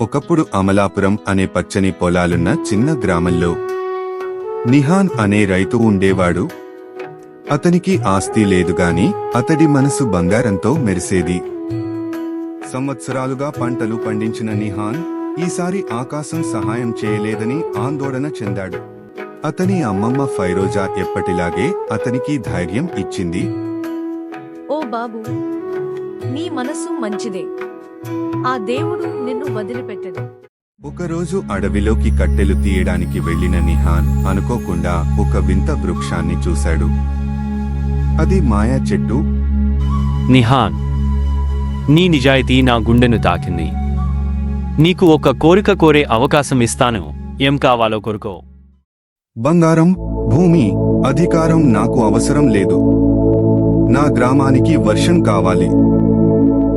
ఒకప్పుడు అమలాపురం అనే పచ్చని పొలాలున్న చిన్న గ్రామంలో నిహాన్ అనే రైతు ఉండేవాడు. అతనికి ఆస్తి లేదుగాని అతడి మనసు బంగారంతో మెరిసేది. సంవత్సరాలుగా పంటలు పండించిన నిహాన్ ఈసారి ఆకాశం సహాయం చేయలేదని ఆందోళన చెందాడు. అతని అమ్మమ్మ ఫైరోజా ఎప్పటిలాగే అతనికి ధైర్యం ఇచ్చింది. ఓ బాబూ, నీ మనసు మంచిదే. ఆ దేవుడు నిన్ను వదిలిపెట్టడు. ఒకరోజు అడవిలోకి కట్టెలు తీయడానికి వెళ్లిన నిహాన్ అనుకోకుండా ఒక వింత వృక్షాన్ని చూశాడు. అది మాయా చెట్టు. నిహాన్, నీ నిజాయితీ నా గుండెను తాకింది. నీకు ఒక కోరిక కోరే అవకాశం ఇస్తాను. ఏం కావాలో కోరుకో. బంగారం, భూమి, అధికారం నాకు అవసరం లేదు. నా గ్రామానికి వర్షం కావాలి.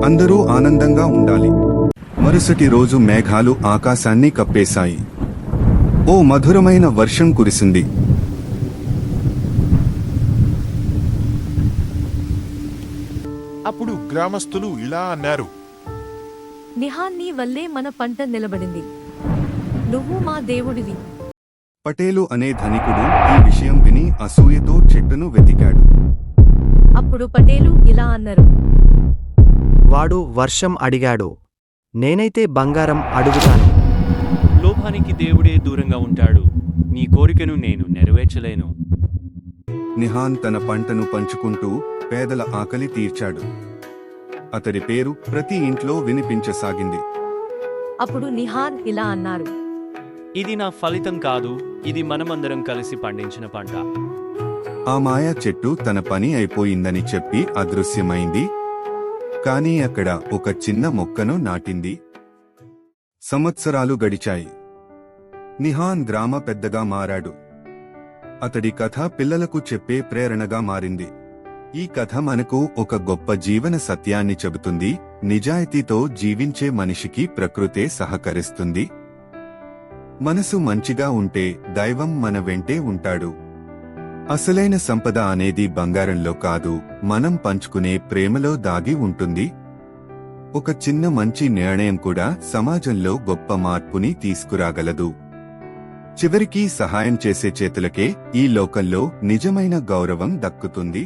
అందరూ ఆనందంగా ఉండాలి. మరుసటి రోజు మేఘాలు ఆకాశాన్ని కప్పేశాయి. ఓ మధురమైన వర్షం కురిసింది. అప్పుడు గ్రామస్తులు ఇలా అన్నారు, నిహాన్, నీ వల్లే మన పంట నిలబడింది. నువ్వు మా దేవుడివి. పటేలు అనే ధనికుడు ఈ విషయం విని అసూయతో చెట్టును వెతికాడు. అప్పుడు పటేలు ఇలా అన్నారు, వాడు వర్షం అడిగాడు, నేనైతే బంగారం అడుగుతాను. లోభానికి దేవుడే దూరంగా ఉంటాడు. నీ కోరికను నేను నెరవేర్చలేను. నిహాన్ తన పంటను పంచుకుంటూ పేదల ఆకలి తీర్చాడు. అతడి పేరు ప్రతి ఇంట్లో వినిపించసాగింది. అప్పుడు నిహాన్ ఇలా అన్నారు, ఇది నా ఫలితం కాదు, ఇది మనమందరం కలిసి పండించిన పంట. ఆ మాయా చెట్టు తన పని అయిపోయిందని చెప్పి అదృశ్యమైంది. కానీ అక్కడ ఒక చిన్న మొక్కను నాటింది. సంవత్సరాలు గడిచాయి. నిహాన్ గ్రామ పెద్దగా మారాడు. అతడి కథ పిల్లలకు చెప్పే ప్రేరణగా మారింది. ఈ కథ మనకు ఒక గొప్ప జీవన సత్యాన్ని చెబుతుంది. నిజాయితీతో జీవించే మనిషికి ప్రకృతే సహకరిస్తుంది. మనసు మంచిగా ఉంటే దైవం మన వెంటే ఉంటాడు. అసలైన సంపద అనేది బంగారంలో కాదు, మనం పంచుకునే ప్రేమలో దాగి ఉంటుంది. ఒక చిన్న మంచి నిర్ణయం కూడా సమాజంలో గొప్ప మార్పుని తీసుకురాగలదు. చివరికి సహాయం చేసే చేతులకే ఈ లోకంలో నిజమైన గౌరవం దక్కుతుంది.